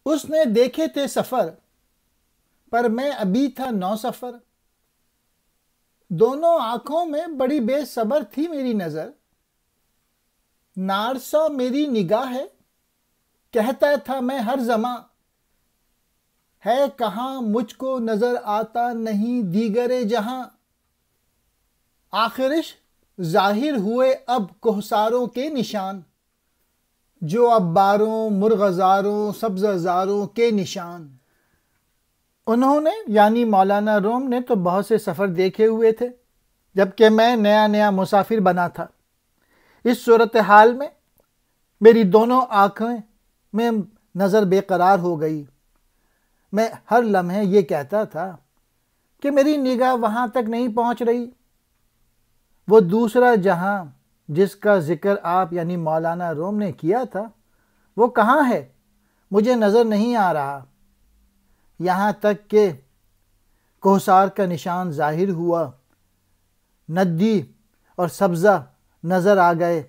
اس نے دیکھے تھے سفر، پر میں ابھی تھا نو سفر۔ دونوں آنکھوں میں بڑی بے صبر تھی میری نظر، نارسا میری نگاہ ہے، کہتا تھا میں ہر زمان، ہے کہاں مجھ کو نظر آتا نہیں دیگر جہاں۔ آخرش ظاہر ہوئے اب کوہساروں کے نشان، جو اب باروں مرغزاروں سبززاروں کے نشان۔ انہوں نے یعنی مولانا روم نے تو بہت سے سفر دیکھے ہوئے تھے، جبکہ میں نیا نیا مسافر بنا تھا۔ اس صورتحال میں میری دونوں آنکھیں میں نظر بے قرار ہو گئی۔ میں ہر لمحے یہ کہتا تھا کہ میری نگاہ وہاں تک نہیں پہنچ رہی۔ وہ دوسرا جہاں جس کا ذکر آپ یعنی مولانا روم نے کیا تھا، وہ کہاں ہے؟ مجھے نظر نہیں آ رہا۔ یہاں تک کہ کوہسار کا نشان ظاہر ہوا، ندی اور سبزہ نظر آ گئے،